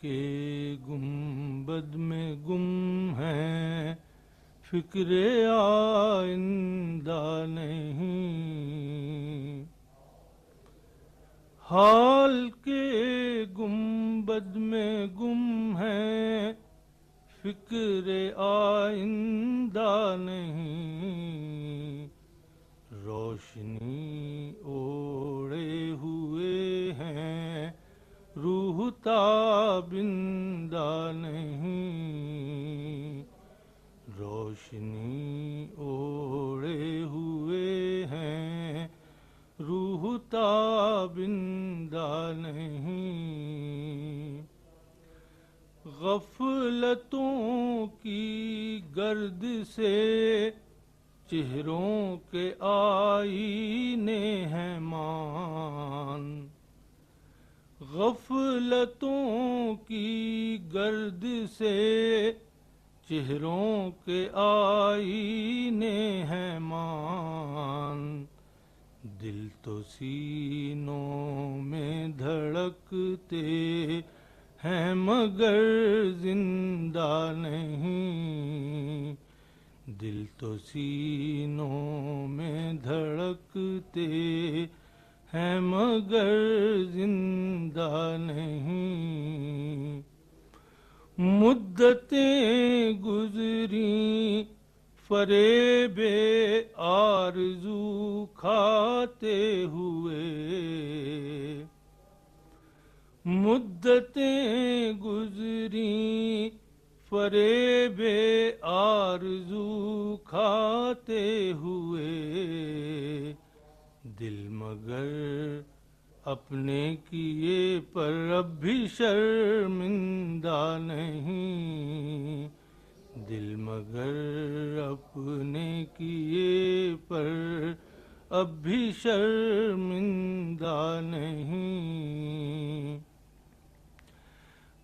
کے گنبد میں گم ہیں، فکر آئندہ نہیں۔ حال کے گنبد میں گم ہیں، فکر آئندہ نہیں۔ روشنی اوڑے ہوئے ہیں، روح تابندہ نہیں۔ روشنی اوڑے ہوئے ہیں، روح تابندہ نہیں۔ غفلتوں کی گرد سے چہروں کے آئینے ہیں مان۔ غفلتوں کی گرد سے چہروں کے آئینے ہیں مان۔ دل تو سینوں میں دھڑکتے ہیں مگر زندہ نہیں۔ دل تو سینوں میں دھڑکتے ہیں مگر زندہ نہیں۔ مدتیں گزریں فریب آرزو کھاتے ہوئے۔ مدتیں گزریں فریب آرزو کھاتے ہوئے۔ دل مگر اپنے کیے پر اب بھی شرمندہ نہیں۔ دل مگر اپنے کیے پر اب بھی شرمندہ نہیں۔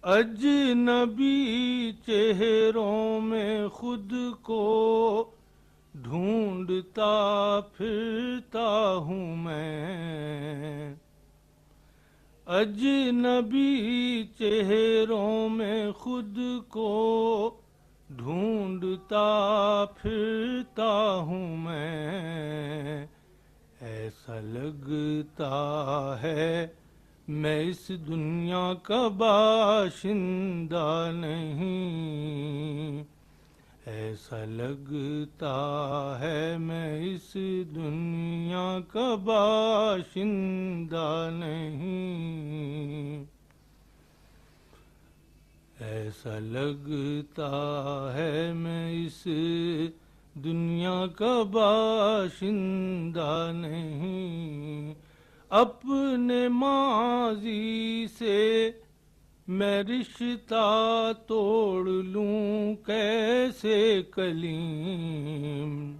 اجنبی چہروں میں خود کو ڈھونڈتا پھرتا ہوں میں۔ اجنبی چہروں میں خود کو ڈھونڈتا پھرتا ہوں میں۔ ایسا لگتا ہے میں اس دنیا کا باشندہ نہیں۔ ایسا لگتا ہے میں اس دنیا کا باشندہ نہیں۔ ایسا لگتا ہے میں اس دنیا کا باشندہ نہیں۔ اپنے ماضی سے میں رشتہ توڑ لوں کیسے کلیم۔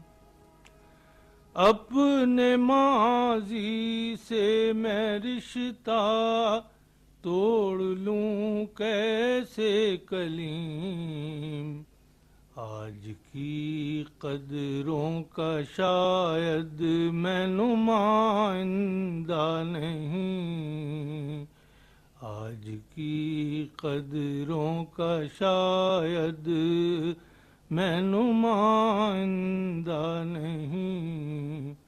اپنے ماضی سے میں رشتہ توڑ لوں کیسے کلیم۔ آج کی قدروں کا شاید میں نمائندہ نہیں۔ آج کی قدروں کا شاید میں نمائندہ نہیں۔